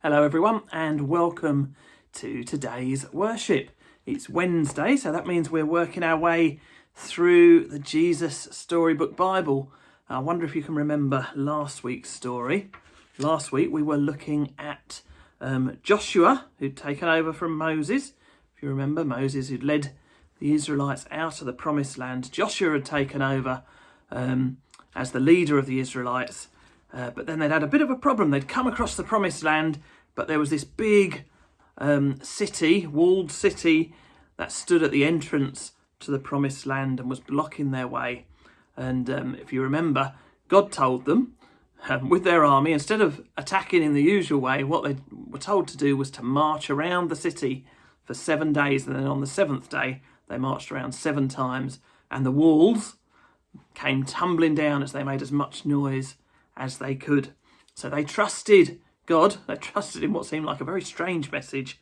Hello everyone and welcome to today's worship. It's Wednesday, so that means we're working our way through the Jesus Storybook Bible. I wonder if you can remember last week's story. Last week we were looking at Joshua, who'd taken over from Moses. If you remember, Moses who'd led the Israelites out of the promised land. Joshua had taken over as the leader of the Israelites. But then they'd had a bit of a problem. They'd come across the promised land, but there was this big city, walled city, that stood at the entrance to the promised land and was blocking their way. And if you remember, God told them, with their army, instead of attacking in the usual way, what they were told to do was to march around the city for 7 days. And then on the seventh day, they marched around 7 times. And the walls came tumbling down as they made as much noise as they could. So they trusted God. They trusted in what seemed like a very strange message.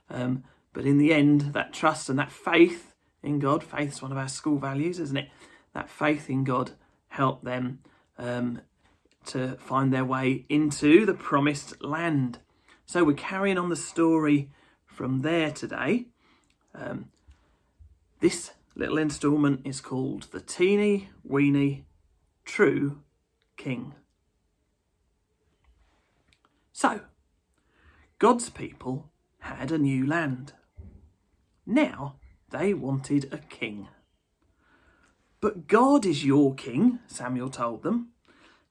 But in the end, that trust and that faith in God, faith's one of our school values, isn't it? That faith in God helped them to find their way into the promised land. So we're carrying on the story from there today. This little instalment is called The Teeny Weeny True King. So, God's people had a new land. Now they wanted a king. But God is your king, Samuel told them.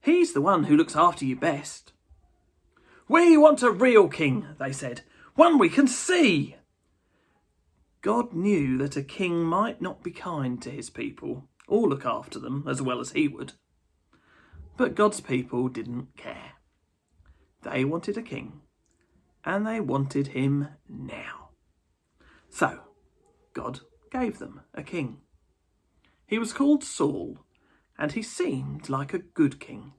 He's the one who looks after you best. We want a real king, they said, one we can see. God knew that a king might not be kind to his people or look after them as well as he would. But God's people didn't care. They wanted a king, and they wanted him now. So, God gave them a king. He was called Saul, and he seemed like a good king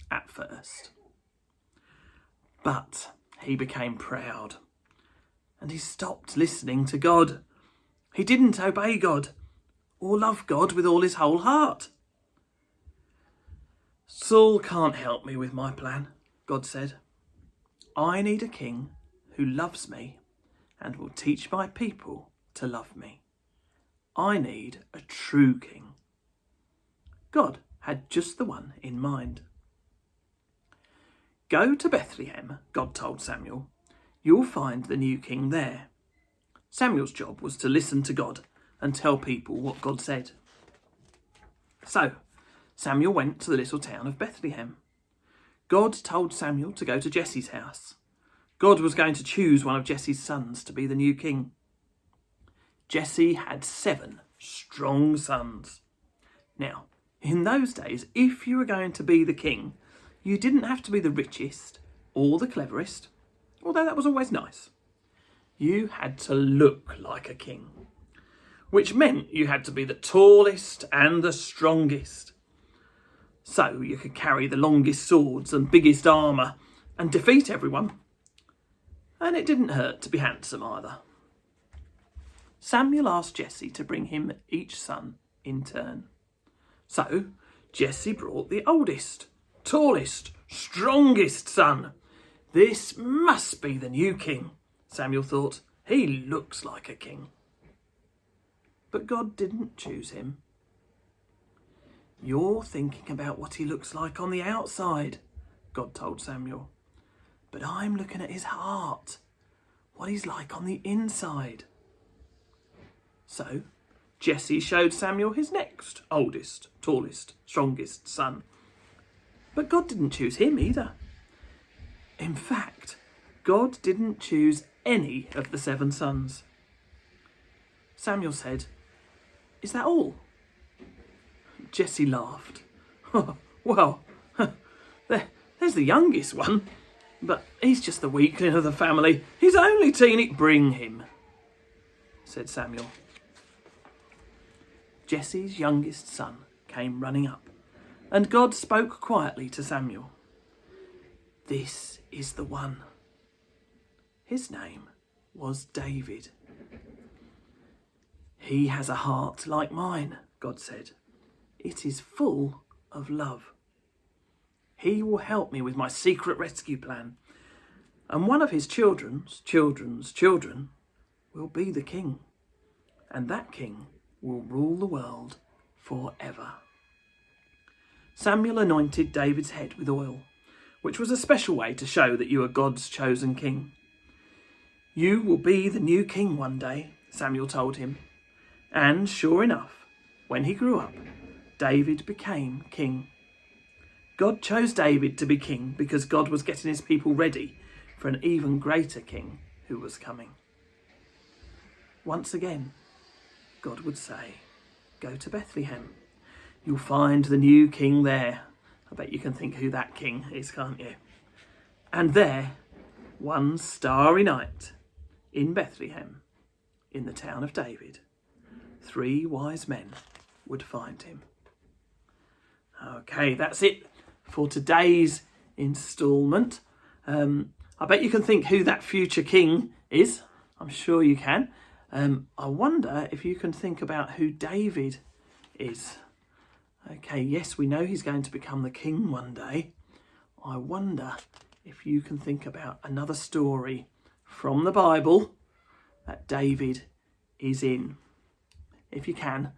at first. But he became proud, and he stopped listening to God. He didn't obey God or love God with all his whole heart. Saul can't help me with my plan, God said. I need a king who loves me and will teach my people to love me. I need a true king. God had just the one in mind. Go to Bethlehem, God told Samuel. You'll find the new king there. Samuel's job was to listen to God and tell people what God said. So Samuel went to the little town of Bethlehem. God told Samuel to go to Jesse's house. God was going to choose one of Jesse's sons to be the new king. Jesse had 7 strong sons. Now, in those days, if you were going to be the king, you didn't have to be the richest or the cleverest, although that was always nice. You had to look like a king, which meant you had to be the tallest and the strongest. So you could carry the longest swords and biggest armour and defeat everyone. And it didn't hurt to be handsome either. Samuel asked Jesse to bring him each son in turn. So Jesse brought the oldest, tallest, strongest son. This must be the new king, Samuel thought. He looks like a king. But God didn't choose him. You're thinking about what he looks like on the outside, God told Samuel. But I'm looking at his heart, what he's like on the inside. So Jesse showed Samuel his next oldest, tallest, strongest son. But God didn't choose him either. In fact, God didn't choose any of the 7 sons. Samuel said, "Is that all?" Jesse laughed. Well, there's the youngest one, but he's just the weakling of the family. He's only teeny. Bring him, said Samuel. Jesse's youngest son came running up, and God spoke quietly to Samuel. This is the one. His name was David. He has a heart like mine, God said. It is full of love. He will help me with my secret rescue plan. And one of his children's children will be the king. And that king will rule the world forever. Samuel anointed David's head with oil, which was a special way to show that you are God's chosen king. You will be the new king one day, Samuel told him. And sure enough, when he grew up, David became king. God chose David to be king because God was getting his people ready for an even greater king who was coming. Once again, God would say, go to Bethlehem. You'll find the new king there. I bet you can think who that king is, can't you? And there, one starry night, in Bethlehem, in the town of David, 3 wise men would find him. Okay, that's it for today's instalment. I bet you can think who that future king is. I'm sure you can. I wonder if you can think about who David is. Okay, yes, we know he's going to become the king one day. I wonder if you can think about another story from the Bible that David is in. If you can,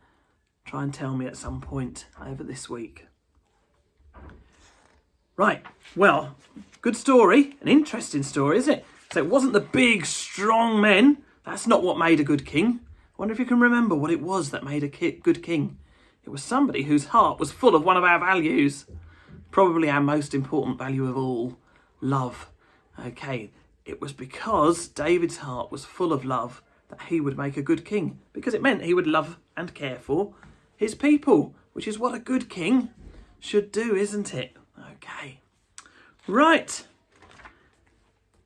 try and tell me at some point over this week. Right, well, good story, an interesting story, isn't it? So it wasn't the big, strong men. That's not what made a good king. I wonder if you can remember what it was that made a good king. It was somebody whose heart was full of one of our values. Probably our most important value of all, love. Okay, it was because David's heart was full of love that he would make a good king. Because it meant he would love and care for his people, which is what a good king should do, isn't it? Okay, right.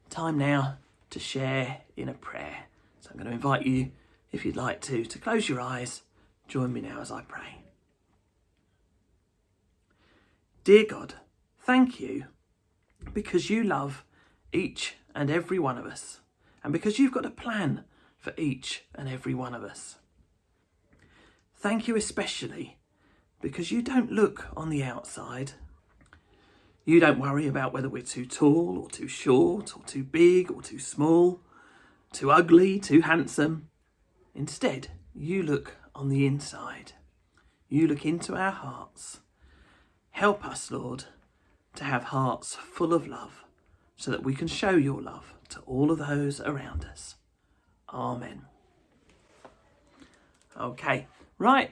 Time now to share in a prayer. So I'm going to invite you, if you'd like to close your eyes. Join me now as I pray. Dear God, thank you because you love each and every one of us, and because you've got a plan for each and every one of us. Thank you especially because you don't look on the outside. You don't worry about whether we're too tall or too short or too big or too small, too ugly, too handsome. Instead, you look on the inside. You look into our hearts. Help us, Lord, to have hearts full of love so that we can show your love to all of those around us. Amen. Okay, right,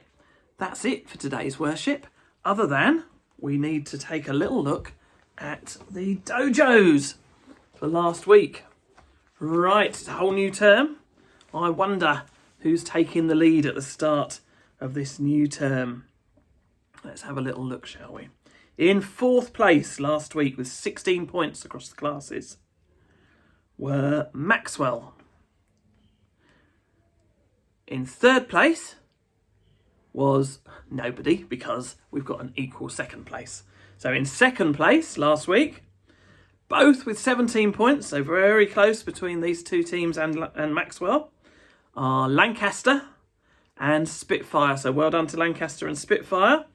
that's it for today's worship. Other than we need to take a little look at the dojos for last week. Right, it's a whole new term. I wonder who's taking the lead at the start of this new term. Let's have a little look, shall we? In 4th place last week with 16 points across the classes were Maxwell. In 3rd place was nobody, because we've got an equal 2nd place. So in 2nd place last week, both with 17 points, so very close between these two teams and Maxwell, are Lancaster and Spitfire. So well done to Lancaster and Spitfire.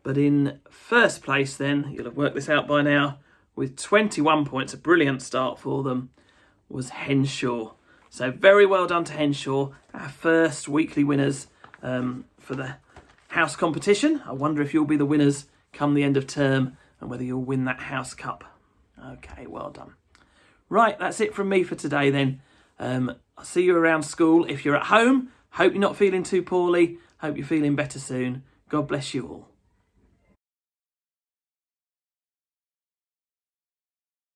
But in 1st place then, you'll have worked this out by now, with 21 points, a brilliant start for them, was Henshaw. So very well done to Henshaw, our first weekly winners for the house competition. I wonder if you'll be the winners come the end of term and whether you'll win that house cup. Okay, well done. Right, that's it from me for today then. I'll see you around school. If you're at home, hope you're not feeling too poorly. Hope you're feeling better soon. God bless you all.